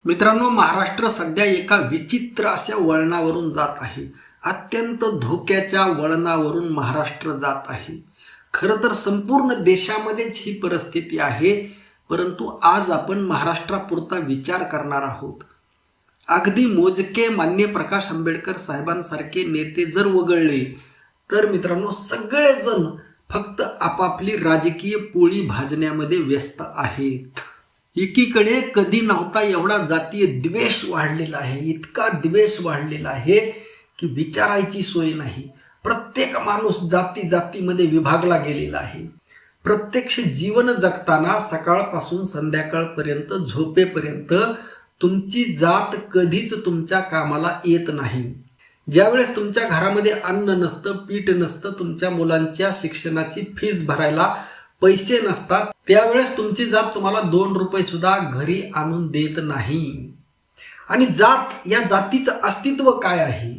मित्रांनो, महाराष्ट्र सध्या एका विचित्र अशा वळणावरून जात आहे. अत्यंत धोक्याच्या वळणावरून महाराष्ट्र जात आहे. खरं तर संपूर्ण देशामध्येच ही परिस्थिती आहे, परंतु आज आपण महाराष्ट्रापुरता विचार करणार आहोत. अगदी मोजके माननीय प्रकाश आंबेडकर साहेबांसारखे नेते जर वगळले तर मित्रांनो, सगळेजण फक्त आपापली राजकीय पोळी भाजण्यामध्ये व्यस्त आहेत. एकीकडे कधी नव्हता एवढा जातीय द्वेष वाढलेला आहे, इतका द्वेष वाढलेला आहे की विचारायची सोय नाही. प्रत्येक माणूस जाती जातीमध्ये विभागला गेलेला आहे. प्रत्यक्ष जीवन जगताना सकाळपासून संध्याकाळपर्यंत झोपेपर्यंत तुमची जात कधीच तुमच्या कामाला येत नाही. ज्यावेळेस तुमच्या घरामध्ये अन्न नसतं, पीठ नसतं, तुमच्या मुलांच्या शिक्षणाची फीस भरायला पैसे नसतात, त्यावेळेस तुमची जात तुम्हाला 2 रुपये सुद्धा घरी आणून देत नाही. आणि जात, या जातीचं अस्तित्व काय आहे?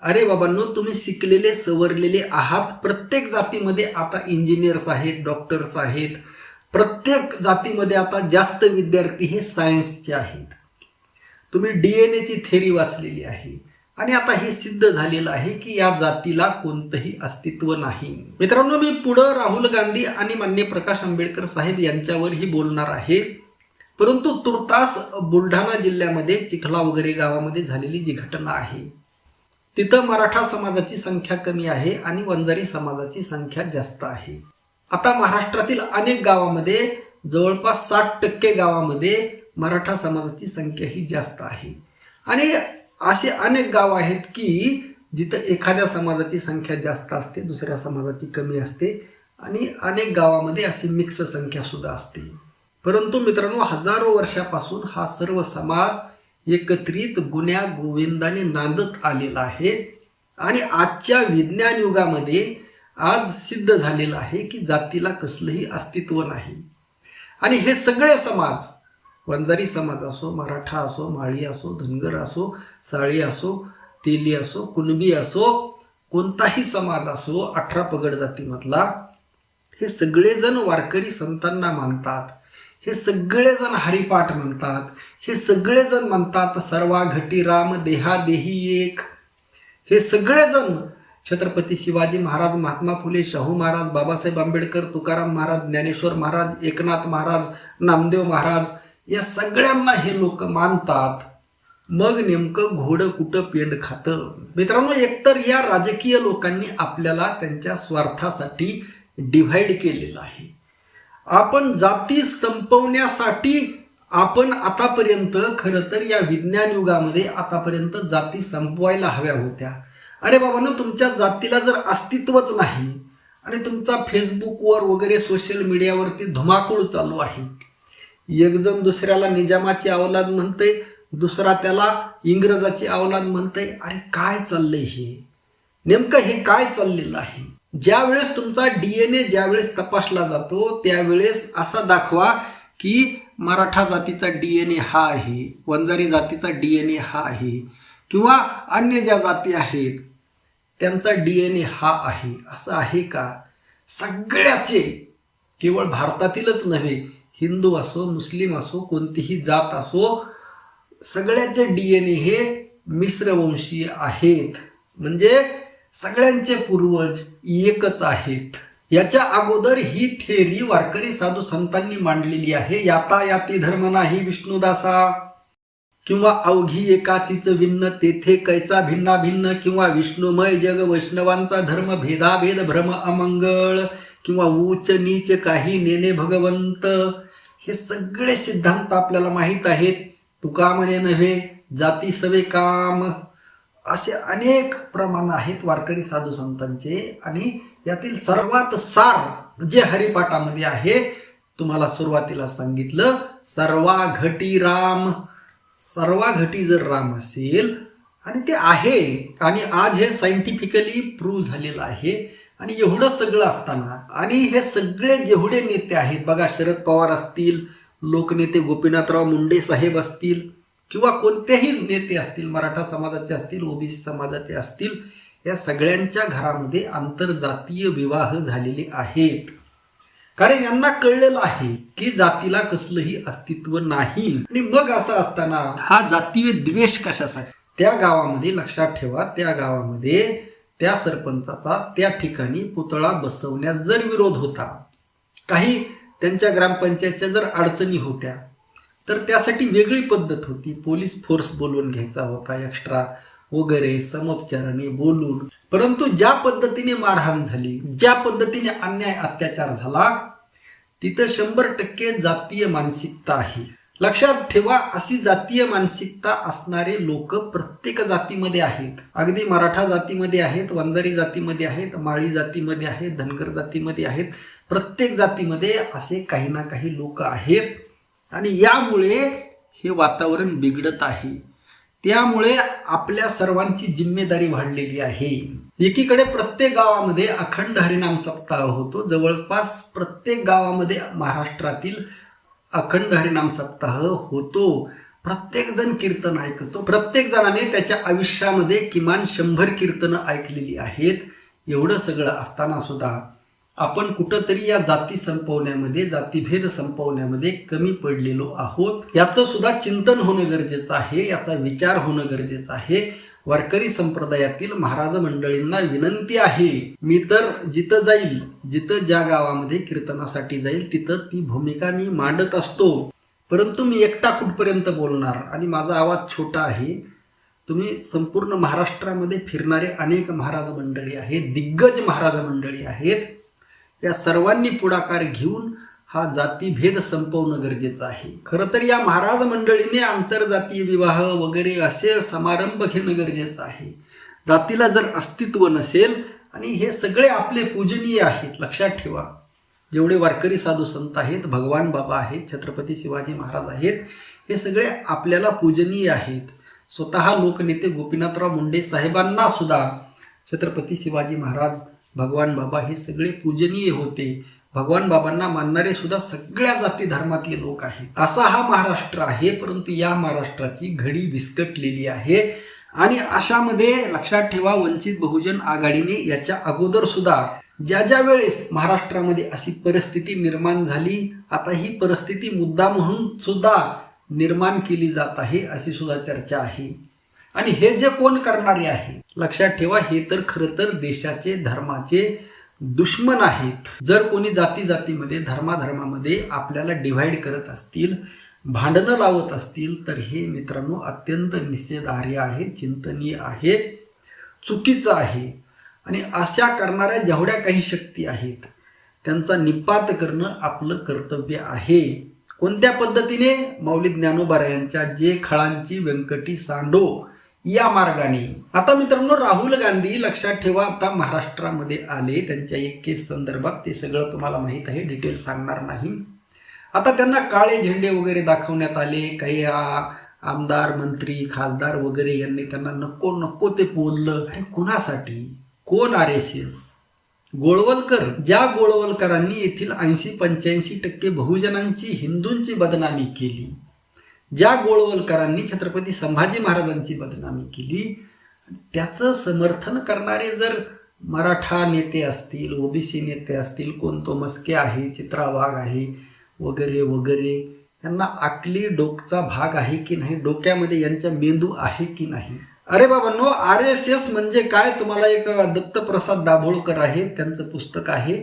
अरे बाबांनो, तुम्ही शिकलेले सवरलेले आहात. प्रत्येक जातीमध्ये आता इंजिनियर्स आहेत, डॉक्टर्स आहेत. प्रत्येक जातीमध्ये आता जास्त विद्यार्थी हे सायन्सचे आहेत. तुम्ही DNA ची थेरी वाचलेली आहे आणि आता हे सिद्ध झालेलं आहे की या जातीला कोणतंही अस्तित्व नाही. मित्रांनो, मी पुढं राहुल गांधी आणि माननीय प्रकाश आंबेडकर साहेब यांच्यावरही बोलणार आहे, परंतु तुर्तास बुलढाणा जिल्ह्यामध्ये चिखला वगैरे गावामध्ये झालेली जी घटना आहे, तिथं मराठा समाजाची संख्या कमी आहे आणि वंजारी समाजाची संख्या जास्त आहे. आता महाराष्ट्रातील अनेक गावामध्ये जवळपास 60% गावामध्ये मराठा समाजाची संख्या ही जास्त आहे. आणि असे अनेक गाव आहेत की जिथं एखाद्या समाजाची संख्या जास्त असते, दुसऱ्या समाजाची कमी असते, आणि अनेक गावामध्ये अशी मिक्स संख्या सुद्धा असते. परंतु मित्रांनो, हजारो वर्षापासून हा सर्व समाज एकत्रित गुण्या गोविंदाने नांदत आलेला आहे. आणि आजच्या विज्ञान युगामध्ये आज सिद्ध झालेलं आहे की जातीला कसलंही अस्तित्व नाही. आणि हे सगळे समाज, वंजारी समाज असो, मराठा असो, माळी असो, धनगर असो, साळी असो, तेली असो, कुणबी असो, कोणताही समाज असो 18 पगड जातीमधला, हे सगळेजण वारकरी संतांना मानतात. हे सगळेजण हरिपाठ म्हणतात. हे सगळेजण म्हणतात सर्वा घटी राम देहा देही एक. हे सगळेजण छत्रपती शिवाजी महाराज, महात्मा फुले, शाहू महाराज, बाबासाहेब आंबेडकर, तुकाराम महाराज, ज्ञानेश्वर महाराज, एकनाथ महाराज, नामदेव महाराज, या सगळ्यांना हे लोक मानतात. मग नेमकं घोडं कुठं पेंड खातं? मित्रांनो, एकतर या राजकीय लोकांनी आपल्याला त्यांच्या स्वार्थासाठी डिव्हाइड केलेलं आहे. आपण जाती संपवण्यासाठी आपण आतापर्यंत, खरं तर या विज्ञान युगामध्ये आतापर्यंत जाती संपवायला हव्या होत्या. अरे बाबांनो, तुमच्या जातीला जर अस्तित्वच नाही आणि तुमचा फेसबुकवर वगैरे सोशल मीडियावरती धुमाकूळ चालू आहे, एक जण दुसऱ्याला निजामाची अवलाद म्हणतंय, दुसरा त्याला इंग्रजाची अवलाद म्हणतंय. अरे काय चाललंय हे? नेमकं हे काय चाललेलं आहे? ज्यावेळेस तुमचा DNA ज्यावेळेस तपासला जातो त्यावेळेस असा दाखवा की मराठा जातीचा DNA हा आहे, वंजारी जातीचा DNA हा आहे, किंवा अन्य ज्या जाती आहेत त्यांचा DNA हा आहे. असं आहे का? सगळ्याचे, केवळ भारतातीलच नव्हे, हिंदू असो, मुस्लिम असो, कोणतीही जात असो, सगळ्याचे DNA हे मिश्रवंशीय आहेत. म्हणजे सगळ्यांचे पूर्वज एकच आहेत. याच्या अगोदर ही थेरी वारकरी साधू संतांनी मांडलेली आहे. याता याती धर्म नाही विष्णुदासा, किंवा अवघी एकाचीच भिन्न तेथे कैचा भिन्ना भिन्न, किंवा विष्णुमय जग वैष्णवांचा धर्म भेदाभेद भ्रम अमंगळ, किंवा उच्च नीच काही नेने भगवंत. हे सगळे सिद्धांत आपल्याला माहीत आहेत. तुका म्हणे नव्हे जाती सवे काम, असे अनेक प्रमाण आहेत वारकरी साधू संतांचे. आणि यातील सर्वात सार जे हरिपाठामध्ये आहे, तुम्हाला सुरुवातीला सांगितलं, सर्वा घटी राम. सर्वा घटी जर राम असेल, आणि ते आहे, आणि आज हे सायंटिफिकली प्रूव्ह झालेलं आहे, आणि एवढं सगळं असताना, आणि हे सगळे जेवढे नेते आहेत बघा, शरद पवार असतील, लोकनेते गोपीनाथराव मुंडे साहेब असतील, किंवा कोणतेही नेते असतील, मराठा समाजाचे असतील, OBC समाजाचे असतील, या सगळ्यांच्या घरामध्ये आंतरजातीय विवाह झालेले आहेत. कारण यांना कळलेलं आहे की जातीला कसलंही अस्तित्व नाही. आणि मग असं असताना हा जातीय द्वेष कशासाठी? त्या गावामध्ये लक्षात ठेवा, त्या गावामध्ये त्या सरपंचाचा त्या ठिकाणी पुतळा बसवण्यात जर विरोध होता, काही त्यांच्या ग्रामपंचायतच्या जर अडचणी होत्या, तर त्यासाठी वेगळी पद्धत होती. पोलीस फोर्स बोलवून घ्यायचा होता एक्स्ट्रा वगैरे, समोपचाराने बोलून. परंतु ज्या पद्धतीने मारहाण झाली, ज्या पद्धतीने अन्याय अत्याचार झाला, तिथं 100% जातीय मानसिकता आहे. लक्षात ठेवा, अशी जातीय मानसिकता असणारे लोक प्रत्येक जातीमध्ये आहेत. अगदी मराठा जातीमध्ये आहेत, वंजारी जातीमध्ये आहेत, माळी जातीमध्ये आहेत, धनगर जातीमध्ये आहेत. प्रत्येक जातीमध्ये असे काही ना काही लोक आहेत आणि यामुळे हे वातावरण बिघडत आहे. त्यामुळे आपल्या सर्वांची जिम्मेदारी वाढलेली आहे. एकीकडे प्रत्येक गावामध्ये अखंड हरिनाम सप्ताह होतो. जवळपास प्रत्येक गावामध्ये महाराष्ट्रातील अखंड हरिनाम सप्ताह होतो. प्रत्येक जण कीर्तन ऐकतो. प्रत्येक जणाने त्याच्या आयुष्यामध्ये किमान 100 कीर्तनं ऐकलेली आहेत. एवढं सगळं असताना सुद्धा आपण कुठंतरी या जाती संपवण्यामध्ये, जातीभेद संपवण्यामध्ये कमी पडलेलो आहोत. याचं सुद्धा चिंतन होणं गरजेचं आहे, याचा विचार होणं गरजेचं आहे. वारकरी संप्रदायातील महाराज मंडळींना विनंती आहे, मी तर जिथं जाईल, जिथं ज्या गावामध्ये कीर्तनासाठी जाईल, तिथं ती भूमिका मी मांडत असतो. परंतु मी एकटा कुठपर्यंत बोलणार आणि माझा आवाज छोटा आहे. तुम्ही संपूर्ण महाराष्ट्रामध्ये फिरणारे अनेक महाराज मंडळी आहेत, दिग्गज महाराज मंडळी आहेत. या सर्वांनी पुढाकार घेऊन हा जातीभेद संपवणं गरजेचं आहे. खरं तर या महाराज मंडळीने आंतरजातीय विवाह वगैरे असे समारंभ घेणं गरजेचं आहे. जातीला जर अस्तित्व नसेल, आणि हे सगळे आपले पूजनीय आहेत. लक्षात ठेवा, जेवढे वारकरी साधू संत आहेत, भगवान बाबा आहेत, छत्रपती शिवाजी महाराज आहेत, हे सगळे आपल्याला पूजनीय आहेत. स्वतः लोकनेते गोपीनाथराव मुंडे साहेबांना सुद्धा छत्रपती शिवाजी महाराज, भगवान बाबा हे सगळे पूजनीय होते. भगवान बाबांना मानणारे सुद्धा सगळ्या जाती धर्मातले लोक आहेत. असा हा महाराष्ट्र आहे. परंतु या महाराष्ट्राची घडी विस्कटलेली आहे. आणि अशामध्ये लक्षात ठेवा, वंचित बहुजन आघाडीने याच्या अगोदर सुद्धा ज्या ज्या वेळेस महाराष्ट्रामध्ये अशी परिस्थिती निर्माण झाली, आता ही परिस्थिती मुद्दा म्हणून सुद्धा निर्माण केली जात आहे, अशी सुद्धा चर्चा आहे. आणि हे जे कोण करणारे आहे, लक्षात ठेवा, हे तर खरं तर देशाचे, धर्माचे दुश्मन आहेत. जर कोणी जाती जातीमध्ये, धर्माधर्मामध्ये आपल्याला डिव्हाइड करत असतील, भांडणं लावत असतील, तर हे मित्रांनो अत्यंत निषेधार्ह आहे, चिंतनीय आहे, चुकीचं आहे. आणि अशा करणाऱ्या जेवढ्या काही शक्ती आहेत त्यांचा निपात करणं आपलं कर्तव्य आहे. कोणत्या पद्धतीने? माऊली ज्ञानोबा यांच्या जे खळांची व्यंकटी सांडो या मार्गाने. आता मित्रांनो, राहुल गांधी लक्षात ठेवा आता महाराष्ट्रामध्ये आले. त्यांच्या एक केस संदर्भात, ते सगळं तुम्हाला माहीत आहे, डिटेल सांगणार नाही. आता त्यांना काळे झेंडे वगैरे दाखवण्यात आले. काही आमदार, मंत्री, खासदार वगैरे यांनी त्यांना नको नको ते बोललं. आणि कुणासाठी? कोण? RSS, गोळवलकर. ज्या गोळवलकरांनी येथील 80-85% बहुजनांची, हिंदूंची बदनामी केली, ज्या गोळवलकरांनी छत्रपती संभाजी महाराजांची बदनामी केली, त्याचं समर्थन करणारे जर मराठा नेते असतील, OBC नेते असतील, कोण तो मस्के आहे, चित्रा वाघ आहे वगैरे वगैरे, यांना आकली डोकचा भाग आहे की नाही, डोक्यामध्ये यांच्या मेंदू आहे की नाही? अरे बाबांनो, RSS म्हणजे काय? तुम्हाला एक दत्तप्रसाद दाभोळकर आहे, त्यांचं पुस्तक आहे,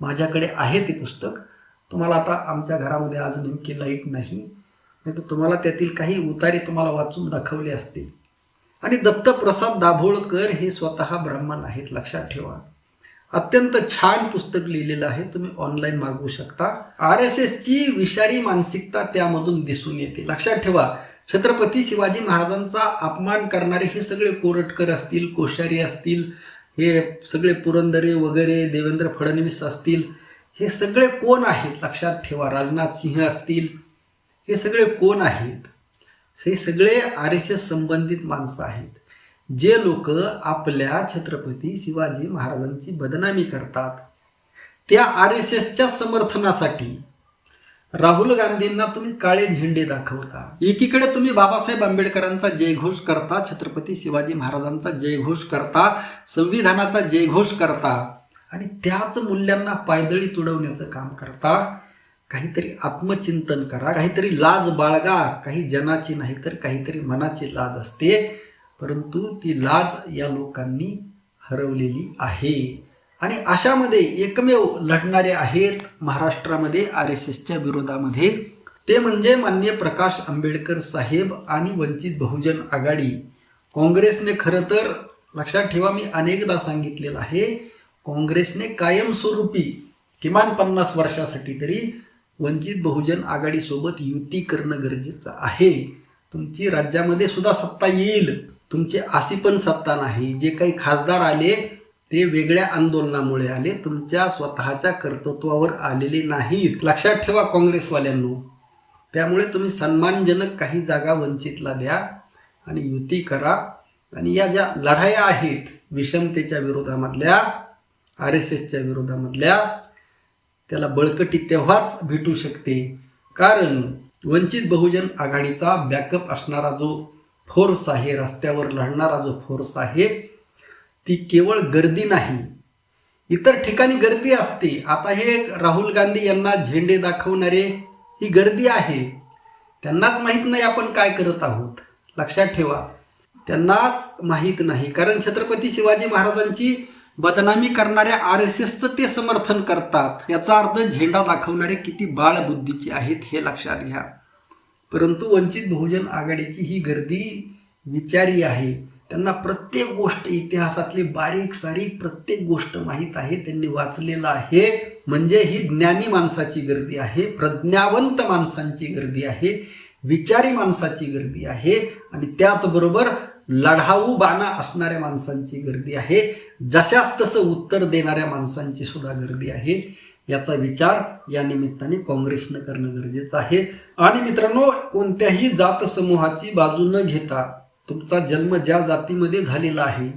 माझ्याकडे आहे ते पुस्तक. तुम्हाला आता आमच्या घरामध्ये आज नेमकी लाईट नाही, तर तुम्हाला त्यातील काही उतारे तुम्हाला वाचून दाखवले असते. आणि दत्तप्रसाद दाभोळकर हे स्वतः ब्राह्मण आहेत. लक्षात ठेवा, अत्यंत छान पुस्तक लिहिलेलं आहे, तुम्ही ऑनलाईन मागवू शकता. RSSची विषारी मानसिकता त्यामधून दिसून येते. लक्षात ठेवा, छत्रपती शिवाजी महाराजांचा अपमान करणारे हे सगळे कोरटकर असतील, कोश्यारी असतील, हे सगळे पुरंदरे वगैरे, देवेंद्र फडणवीस असतील, हे सगळे कोण आहेत? लक्षात ठेवा, राजनाथ सिंह असतील, हे सगळे कोण आहेत? हे सगळे RSS संबंधित माणसं आहेत, जे लोक आपल्या छत्रपती शिवाजी महाराजांची बदनामी करतात. त्या RSSच्या समर्थनासाठी राहुल गांधींना तुम्ही काळे झेंडे दाखवता. एकीकडे तुम्ही बाबासाहेब आंबेडकरांचा जयघोष करता, छत्रपती शिवाजी महाराजांचा जयघोष करता, संविधानाचा जयघोष करता, आणि त्याच मूल्यांना पायदळी तुडवण्याचं काम करता. काहीतरी आत्मचिंतन करा, काहीतरी लाज बाळगा. काही जनाची नाही तर काहीतरी मनाची लाज असते, परंतु ती लाज या लोकांनी हरवलेली आहे. आणि अशामध्ये एकमेव लढणारे आहेत महाराष्ट्रामध्ये RSSच्या विरोधामध्ये, ते म्हणजे माननीय प्रकाश आंबेडकर साहेब आणि वंचित बहुजन आघाडी. काँग्रेसने खरं तर लक्षात ठेवा, मी अनेकदा सांगितलेलं आहे, काँग्रेसने कायमस्वरूपी किमान 50 वर्षासाठी तरी वंचित बहुजन आघाडीसोबत युती करणं गरजेचं आहे. तुमची राज्यामध्ये सुद्धा सत्ता येईल, तुमची अशी पण सत्ता नाही. जे काही खासदार आले ते वेगळ्या आंदोलनामुळे आले, तुमच्या स्वतःच्या कर्तृत्वावर आलेले नाहीत. लक्षात ठेवा काँग्रेसवाल्यांनो. त्यामुळे तुम्ही सन्मानजनक काही जागा वंचितला द्या आणि युती करा. आणि या ज्या लढाया आहेत विषमतेच्या विरोधामधल्या, RSSच्या विरोधामधल्या, त्याला बळकटी तेव्हाच भेटू शकते कारण वंचित बहुजन आघाडीचा बॅकअप असणारा जो फोर्स आहे, रस्त्यावर लढणारा जो फोर्स आहे, ती केवळ गर्दी नाही, इतर ठिकाणी गर्दी असते. आता हे राहुल गांधी यांना झेंडे दाखवणारे ही गर्दी आहे. त्यांनाच माहीत नाही आपण काय करत आहोत. लक्षात ठेवा, त्यांनाच माहीत नाही. कारण छत्रपती शिवाजी महाराजांची बदनामी करणाऱ्या RSSचं ते समर्थन करतात. याचा अर्थ झेंडा दाखवणारे किती बाळबुद्धीचे आहेत हे लक्षात घ्या. परंतु वंचित बहुजन आघाडीची ही गर्दी विचारी आहे. त्यांना प्रत्येक गोष्ट, इतिहासातली बारीक सारीक प्रत्येक गोष्ट माहीत आहे, त्यांनी वाचलेलं आहे. म्हणजे ही ज्ञानी माणसाची गर्दी आहे, प्रज्ञावंत माणसांची गर्दी आहे, विचारी माणसाची गर्दी आहे आणि त्याचबरोबर लढाऊ बाणा असणाऱ्या माणसांची गर्दी आहे. जशास तसं उत्तर देणाऱ्या माणसांची सुद्धा गर्दी आहे. याचा विचार या निमित्ताने काँग्रेसनं करणं गरजेचं आहे. आणि मित्रांनो, कोणत्याही जात समूहाची बाजू न घेता, तुमचा जन्म ज्या जातीमध्ये झालेला आहे,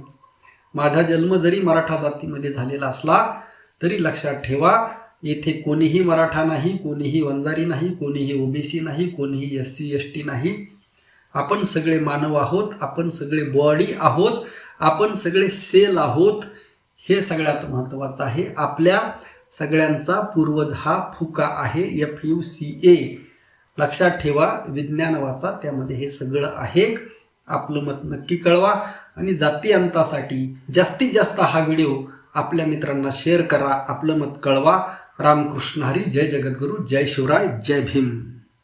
माझा जन्म जरी मराठा जातीमध्ये झालेला असला तरी लक्षात ठेवा, येथे कोणीही मराठा नाही, कोणीही वंजारी नाही, कोणीही OBC नाही, कोणीही SC ST नाही. आपण सगळे मानव आहोत, आपण सगळे बॉडी आहोत, आपण सगळे सेल आहोत. हे सगळ्यात महत्त्वाचं आहे. आपल्या सगळ्यांचा पूर्वज हा फुका आहे, FUCA. लक्षात ठेवा, विज्ञान वाचा, त्यामध्ये हे सगळं आहे. आपलं मत नक्की कळवा आणि जाती अंतासाठी जास्तीत जास्त हा व्हिडिओ आपल्या मित्रांना शेअर करा. आपलं मत कळवा. रामकृष्ण हरी. जय जगद्गुरू. जय शिवराय. जय भीम.